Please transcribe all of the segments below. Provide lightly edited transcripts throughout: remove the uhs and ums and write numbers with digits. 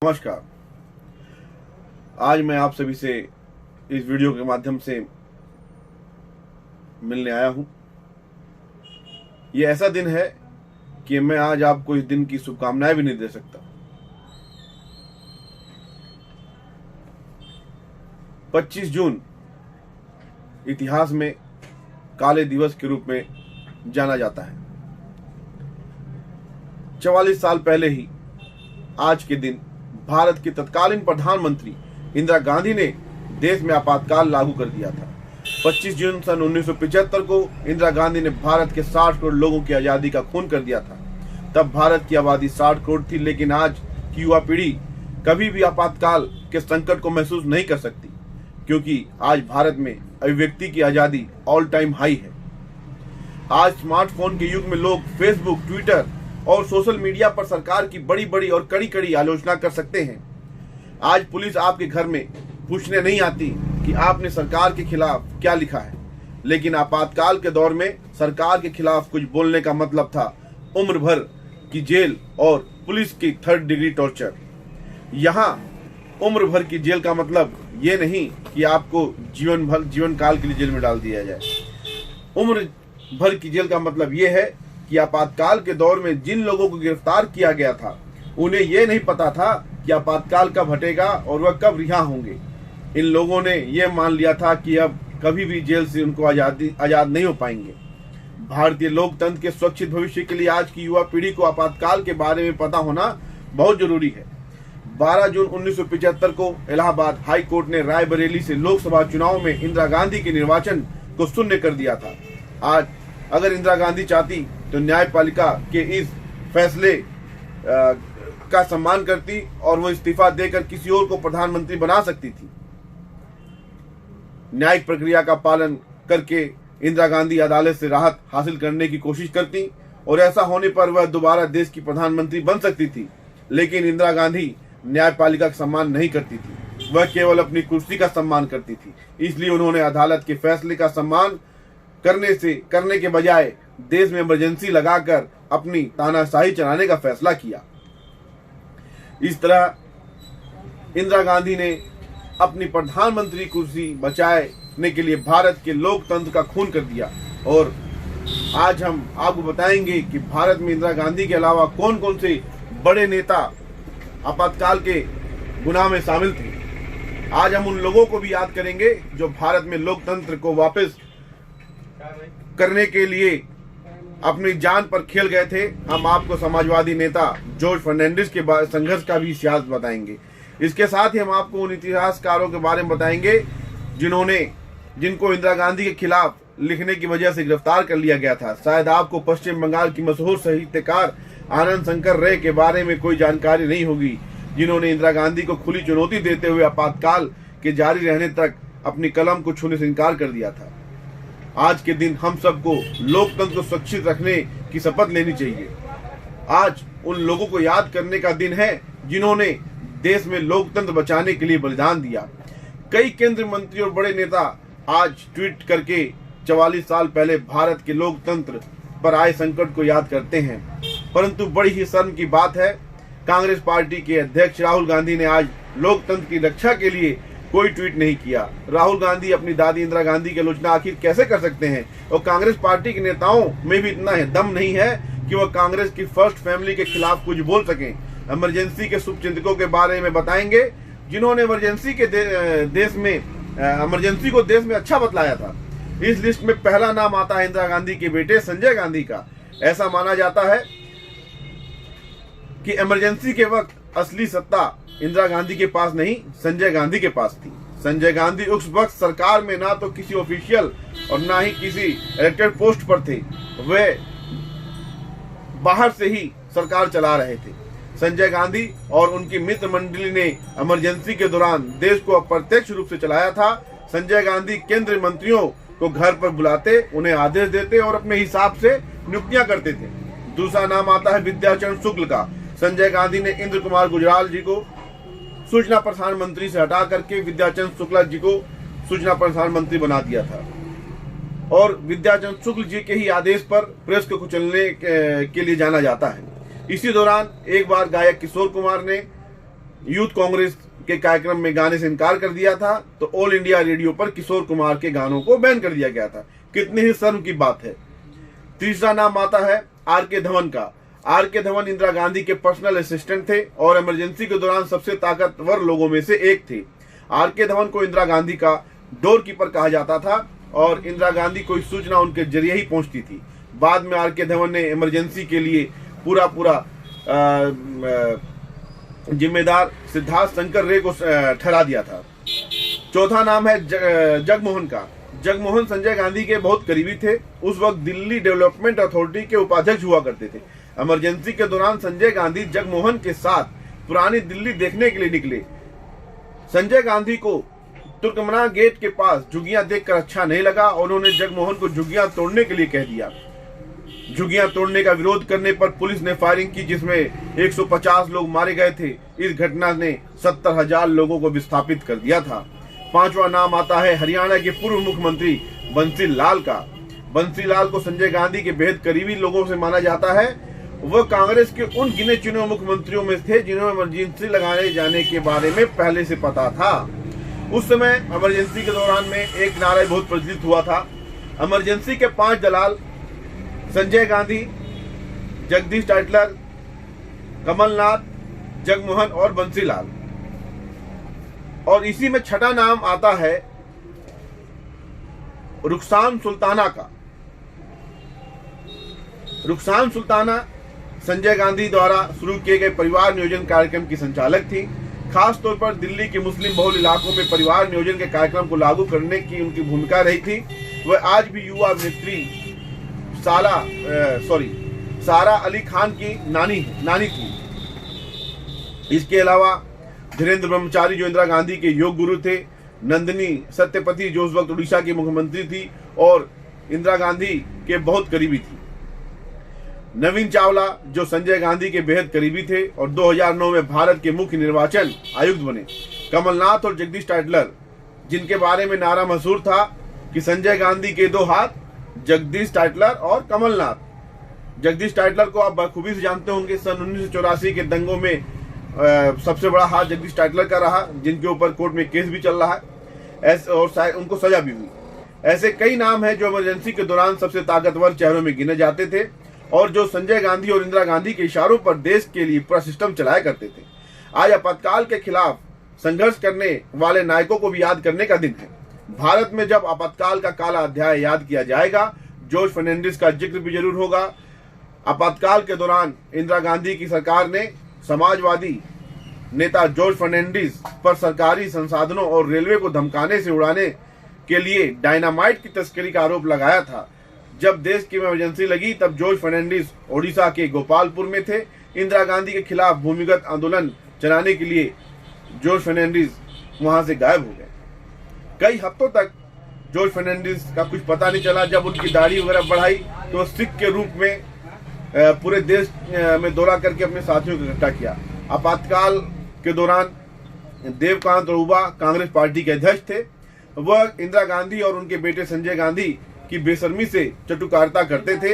नमस्कार। आज मैं आप सभी से इस वीडियो के माध्यम से मिलने आया हूं। ये ऐसा दिन है कि मैं आज आपको इस दिन की शुभकामनाएं भी नहीं दे सकता। 25 जून इतिहास में काले दिवस के रूप में जाना जाता है। 44 साल पहले ही आज के दिन भारत की तत्कालीन प्रधानमंत्री इंदिरा गांधी ने देश में आपातकाल लागू कर दिया था। 25 जून सन 1975 को इंदिरा गांधी ने भारत के 60 करोड़ लोगों की आजादी का खून कर दिया था। तब भारत की आबादी 60 करोड़ थी, लेकिन आज की युवा पीढ़ी कभी भी आपातकाल के संकट को महसूस नहीं कर सकती, क्योंकि आज भारत में अभिव्यक्ति की आजादी ऑल टाइम हाई है। आज स्मार्टफोन के युग में लोग फेसबुक, ट्विटर और सोशल मीडिया पर सरकार की बड़ी बड़ी और कड़ी कड़ी आलोचना कर सकते हैं। आज पुलिस आपके घर में पूछने नहीं आती कि आपने सरकार के खिलाफ क्या लिखा है, लेकिन आपातकाल के दौर में सरकार के खिलाफ कुछ बोलने का मतलब था उम्र भर की जेल और पुलिस की 3rd डिग्री टॉर्चर। यहाँ उम्र भर की जेल का मतलब ये नहीं कि आपको जीवन काल के लिए जेल में डाल दिया जाए। उम्र भर की जेल का मतलब ये है कि आपातकाल के दौर में जिन लोगों को गिरफ्तार किया गया था, उन्हें यह नहीं पता था कि आपातकाल कब हटेगा और वह कब रिहा होंगे। इन लोगों ने यह मान लिया था कि अब कभी भी जेल से उनको आजाद नहीं हो पाएंगे। भारतीय लोकतंत्र के सुरक्षित भविष्य के लिए आज की युवा पीढ़ी को आपातकाल के बारे में पता होना बहुत जरूरी है। 12 जून 1975 को इलाहाबाद हाई कोर्ट ने रायबरेली से लोकसभा चुनाव में इंदिरा गांधी के निर्वाचन को शून्य कर दिया था। आज अगर इंदिरा गांधी चाहती तो न्यायपालिका के इस फैसले का सम्मान करती और वो इस्तीफा देकर किसी और को प्रधानमंत्री बना सकती थी। न्यायिक प्रक्रिया का पालन करके इंदिरा गांधी अदालत से राहत हासिल करने की कोशिश करती और ऐसा होने पर वह दोबारा देश की प्रधानमंत्री बन सकती थी। लेकिन इंदिरा गांधी न्यायपालिका का सम्मान नहीं करती थी, वह केवल अपनी कुर्सी का सम्मान करती थी। इसलिए उन्होंने अदालत के फैसले का सम्मान करने के बजाय देश में इमरजेंसी लगाकर अपनी तानाशाही चलाने का फैसला किया। इस तरह इंदिरा गांधी ने अपनी प्रधानमंत्री कुर्सी बचाने के लिए भारत के लोकतंत्र का खून कर दिया। और आज हम आपको बताएंगे कि भारत में इंदिरा गांधी के अलावा कौन कौन से बड़े नेता आपातकाल के गुनाह में शामिल थे। आज हम उन लोगों को भी याद करेंगे जो भारत में लोकतंत्र को वापस करने के लिए अपनी जान पर खेल गए थे। हम आपको समाजवादी नेता जॉर्ज फर्नांडिस के संघर्ष का भी इतिहास बताएंगे। इसके साथ ही हम आपको उन इतिहासकारों के बारे में बताएंगे जिनको इंदिरा गांधी के खिलाफ लिखने की वजह से गिरफ्तार कर लिया गया था। शायद आपको पश्चिम बंगाल की मशहूर साहित्यकार आनंद शंकर रे के बारे में कोई जानकारी नहीं होगी, जिन्होंने इंदिरा गांधी को खुली चुनौती देते हुए आपातकाल के जारी रहने तक अपनी कलम को छूने से इनकार कर दिया था। आज के दिन हम सबको लोकतंत्र को सुरक्षित रखने की शपथ लेनी चाहिए। आज उन लोगों को याद करने का दिन है जिन्होंने देश में लोकतंत्र बचाने के लिए बलिदान दिया। कई केंद्रीय मंत्री और बड़े नेता आज ट्वीट करके 44 साल पहले भारत के लोकतंत्र पर आए संकट को याद करते हैं, परंतु बड़ी ही शर्म की बात है, कांग्रेस पार्टी के अध्यक्ष राहुल गांधी ने आज लोकतंत्र की रक्षा के लिए कोई ट्वीट नहीं किया। राहुल गांधी अपनी दादी इंदिरा गांधी की आलोचना आखिर कैसे कर सकते हैं? और कांग्रेस पार्टी के नेताओं में भी इतना दम नहीं है कि वह कांग्रेस की फर्स्ट फैमिली के खिलाफ कुछ बोल सकें। इमरजेंसी के शुभचिंतकों के बारे में बताएंगे, जिन्होंने इमरजेंसी को देश में अच्छा बतलाया था। इस लिस्ट में पहला नाम आता है इंदिरा गांधी के बेटे संजय गांधी का। ऐसा माना जाता है कि इमरजेंसी के वक्त असली सत्ता इंदिरा गांधी के पास नहीं, संजय गांधी के पास थी। संजय गांधी उस वक्त सरकार में ना तो किसी ऑफिशियल और ना ही किसी इलेक्टेड पोस्ट पर थे, वे बाहर से ही सरकार चला रहे थे। संजय गांधी और उनकी मित्र मंडली ने इमरजेंसी के दौरान देश को अप्रत्यक्ष रूप से चलाया था। संजय गांधी केंद्रीय मंत्रियों को घर पर बुलाते, उन्हें आदेश देते और अपने हिसाब से नियुक्तियां करते थे। दूसरा नाम आता है विद्याचरण शुक्ल का। संजय गांधी ने इंद्र कुमार गुजराल जी को सूचना प्रसारण मंत्री से हटा करके विद्याचरण शुक्ला जी को सूचना प्रसारण मंत्री बना दिया था। और विद्याचरण शुक्ल जी के ही आदेश पर प्रेस को कुचलने के लिए जाना जाता है। इसी दौरान एक बार गायक किशोर कुमार ने यूथ कांग्रेस के कार्यक्रम में गाने से इनकार कर दिया था, तो ऑल इंडिया रेडियो पर किशोर कुमार के गानों को बैन कर दिया गया था। कितनी ही शर्म की बात है। तीसरा नाम आता है आर.के. धवन का। आर.के. धवन इंदिरा गांधी के पर्सनल असिस्टेंट थे और इमरजेंसी के दौरान सबसे ताकतवर लोगों में से एक थे। आर.के. धवन को इंदिरा गांधी का डोर कीपर कहा जाता था और इंदिरा गांधी कोई सूचना उनके जरिए ही पहुंचती थी। बाद में आर.के. धवन ने इमरजेंसी के लिए पूरा जिम्मेदार सिद्धार्थ शंकर रे को ठहरा दिया था। चौथा नाम है जगमोहन का। जगमोहन संजय गांधी के बहुत करीबी थे। उस वक्त दिल्ली डेवलपमेंट अथॉरिटी के उपाध्यक्ष हुआ करते थे। इमरजेंसी के दौरान संजय गांधी जगमोहन के साथ पुरानी दिल्ली देखने के लिए निकले। संजय गांधी को तुर्कमना गेट के पास झुग्गियां देखकर अच्छा नहीं लगा और उन्होंने जगमोहन को झुग्गियां तोड़ने के लिए कह दिया। झुग्गियां तोड़ने का विरोध करने पर पुलिस ने फायरिंग की, जिसमें 150 लोग मारे गए थे। इस घटना ने 70,000 लोगों को विस्थापित कर दिया था। पांचवा नाम आता है हरियाणा के पूर्व मुख्यमंत्री बंसी लाल का। बंसी लाल को संजय गांधी के बेहद करीबी लोगों से माना जाता है। वह कांग्रेस के उन गिने चुने मुख्यमंत्रियों में थे जिन्हें इमरजेंसी लगाए जाने के बारे में पहले से पता था। उस समय इमरजेंसी के दौरान में एक नारा बहुत प्रचलित हुआ था। इमरजेंसी के 5 दलाल संजय गांधी, जगदीश टाइटलर, कमलनाथ, जगमोहन और बंसीलाल। और इसी में छठा नाम आता है रुखसान सुल्ताना का। रुखसान सुल्ताना संजय गांधी द्वारा शुरू किए गए परिवार नियोजन कार्यक्रम की संचालक थी। खास तौर पर दिल्ली के मुस्लिम बहुल इलाकों में परिवार नियोजन के कार्यक्रम को लागू करने की उनकी भूमिका रही थी। वह आज भी युवा अभिनेत्री सारा अली खान की नानी थी। इसके अलावा धीरेन्द्र ब्रह्मचारी जो इंदिरा गांधी के योग गुरु थे, नंदिनी सत्यपति जो उस वक्त उड़ीसा की मुख्यमंत्री थी और इंदिरा गांधी के बहुत करीबी थी, नवीन चावला जो संजय गांधी के बेहद करीबी थे और 2009 में भारत के मुख्य निर्वाचन आयुक्त बने, कमलनाथ और जगदीश टाइटलर जिनके बारे में नारा मशहूर था कि संजय गांधी के 2 हाथ, जगदीश टाइटलर और कमलनाथ। जगदीश टाइटलर को आप बखूबी से जानते होंगे। सन 1984 के दंगों में सबसे बड़ा हाथ जगदीश टाइटलर का रहा, जिनके ऊपर कोर्ट में केस भी चल रहा है और उनको सजा भी हुई। ऐसे कई नाम हैं जो इमरजेंसी के दौरान सबसे ताकतवर चेहरों में गिने जाते थे और जो संजय गांधी और इंदिरा गांधी के इशारों पर देश के लिए पूरा सिस्टम चलाया करते थे। आज आपातकाल के खिलाफ संघर्ष करने वाले नायकों को भी याद करने का दिन है। भारत में जब आपातकाल का काला अध्याय याद किया जाएगा, जॉर्ज फर्नांडिस का जिक्र भी जरूर होगा। आपातकाल के दौरान इंदिरा गांधी की सरकार ने समाजवादी नेता जॉर्ज फर्नांडिस पर सरकारी संसाधनों और रेलवे को धमकाने से उड़ाने के लिए डायनामाइट की तस्करी का आरोप लगाया था। जब देश की इमरजेंसी लगी तब जॉर्ज फर्नांडिस ओडिशा के गोपालपुर में थे। इंदिरा गांधी के खिलाफ भूमिगत आंदोलन चलाने के लिए जॉर्ज फर्नांडिस वहां से गायब हो गए। कई हफ्तों तक जॉर्ज फर्नांडिस का कुछ पता नहीं चला। जब उनकी दाढ़ी वगैरह बढ़ाई तो सिख के रूप में पूरे देश में दौरा करके अपने साथियों को इकट्ठा किया। आपातकाल के दौरान देवकांत रउबा कांग्रेस पार्टी के अध्यक्ष थे। वह इंदिरा गांधी और उनके बेटे संजय गांधी की बेशर्मी से चटुकारिता करते थे।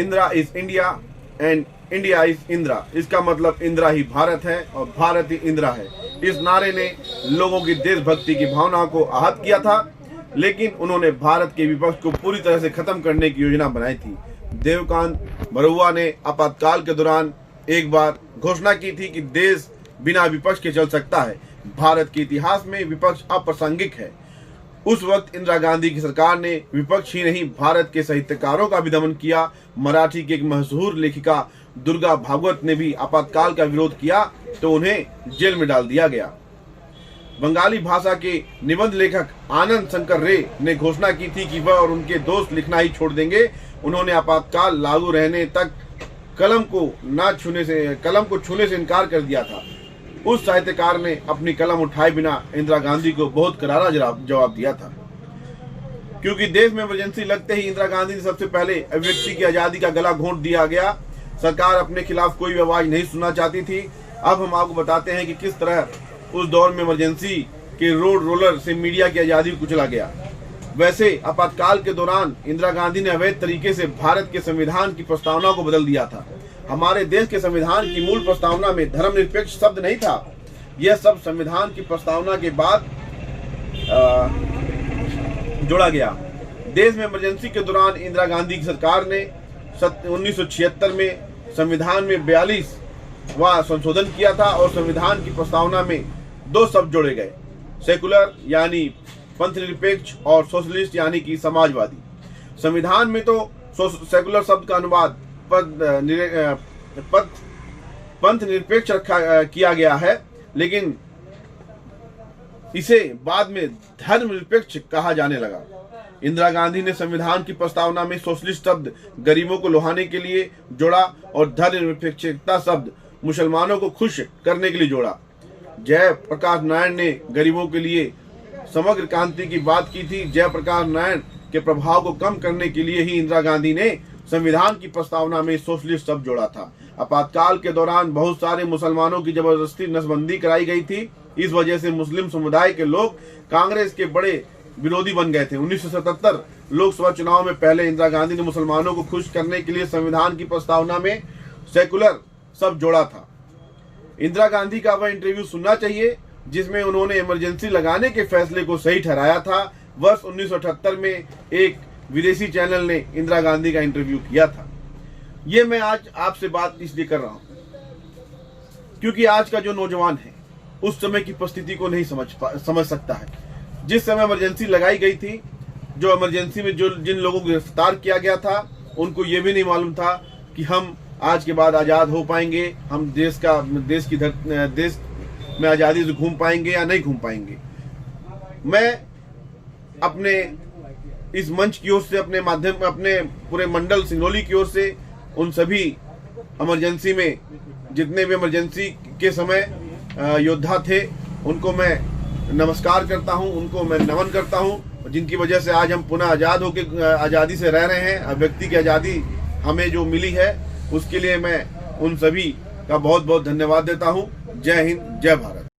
Indira is India and India is Indira. इसका मतलब इंदिरा ही भारत है और भारत ही इंदिरा है। इस नारे ने लोगों की देशभक्ति की भावना को आहत किया था, लेकिन उन्होंने भारत के विपक्ष को पूरी तरह से खत्म करने की योजना बनाई थी। देवकांत बरुआ ने आपातकाल के दौरान एक बार घोषणा की थी कि देश बिना विपक्ष के चल सकता है। भारत के इतिहास में विपक्ष अप्रासंगिक है। उस वक्त इंदिरा गांधी की सरकार ने विपक्ष ही नहीं भारत के साहित्यकारों का भी दमन किया। मराठी की एक मशहूर लेखिका दुर्गा भागवत ने भी आपातकाल का विरोध किया तो उन्हें जेल में डाल दिया गया। बंगाली भाषा के निबंध लेखक आनंद शंकर रे ने घोषणा की थी कि वह और उनके दोस्त लिखना ही छोड़ देंगे। उन्होंने आपातकाल लागू रहने तक कलम को छूने से इनकार कर दिया था। उस साहित्यकार ने अपनी कलम उठाए बिना इंदिरा गांधी को बहुत करारा जवाब दिया था। क्योंकि देश में इमरजेंसी लगते ही इंदिरा गांधी ने सबसे पहले अभिव्यक्ति की आजादी का गला घोंट दिया गया। सरकार अपने खिलाफ कोई भी आवाज नहीं सुनना चाहती थी। अब हम आपको बताते हैं कि किस तरह उस दौर में इमरजेंसी के रोड रोलर से मीडिया की आजादी को कुचला गया। वैसे आपातकाल के दौरान इंदिरा गांधी ने अवैध तरीके से भारत के संविधान की प्रस्तावना को बदल दिया था। हमारे देश के संविधान की मूल प्रस्तावना में धर्मनिरपेक्ष शब्द नहीं था। यह सब संविधान की प्रस्तावना के बाद जोड़ा गया। देश में इमरजेंसी के दौरान इंदिरा गांधी की सरकार ने 1976 में संविधान में 42वां संशोधन किया था और संविधान की प्रस्तावना में 2 शब्द जोड़े गए, सेकुलर यानी पंथ निरपेक्ष और सोशलिस्ट यानी कि समाजवादी। संविधान में तो सेकुलर शब्द का अनुवाद पंथ निरपेक्ष किया गया है, लेकिन इसे बाद में धर्मनिरपेक्ष कहा जाने लगा। इंदिरा गांधी ने संविधान की प्रस्तावना में सोशलिस्ट शब्द गरीबों को लुभाने के लिए जोड़ा और धर्मनिरपेक्षता शब्द मुसलमानों को खुश करने के लिए जोड़ा। जयप्रकाश नारायण ने गरीबों के लिए समग्र क्रांति की बात की थी। जयप्रकाश नारायण के प्रभाव को कम करने के लिए ही इंदिरा गांधी ने संविधान की प्रस्तावना में सोशलिस्ट शब्द जोड़ा था। आपातकाल के दौरान बहुत सारे मुसलमानों की जबरदस्ती नसबंदी कराई गई थी। इस वजह से मुस्लिम समुदाय के लोग कांग्रेस के बड़े विरोधी बन गए थे। 1977 लोकसभा चुनाव में पहले इंदिरा गांधी ने मुसलमानों को खुश करने के लिए संविधान की प्रस्तावना में सेकुलर शब्द जोड़ा था। इंदिरा गांधी का वह इंटरव्यू सुनना चाहिए जिसमें उन्होंने इमरजेंसी लगाने के फैसले को सही ठहराया था। वर्ष 1978 में एक विदेशी चैनल ने इंदिरा गांधी का इंटरव्यू किया था। ये मैं आज आपसे बात इसलिए कर रहा हूं क्योंकि आज का जो नौजवान है उस समय की परिस्थिति को नहीं समझ सकता है। जिस समय इमरजेंसी लगाई गई थी, जो इमरजेंसी में जिन लोगों को गिरफ्तार किया गया था, उनको ये भी नहीं मालूम था कि हम आज के बाद आज़ाद हो पाएंगे, हम देश में आज़ादी से घूम पाएंगे या नहीं घूम पाएंगे। मैं अपने इस मंच की ओर से, अपने पूरे मंडल सिंगरौली की ओर से उन सभी इमरजेंसी में जितने भी इमरजेंसी के समय योद्धा थे उनको मैं नमस्कार करता हूं, उनको मैं नमन करता हूं, जिनकी वजह से आज हम पुनः आज़ाद होकर आज़ादी से रह रहे हैं। व्यक्ति की आज़ादी हमें जो मिली है उसके लिए मैं उन सभी का बहुत बहुत धन्यवाद देता हूं। जय हिंद, जय भारत।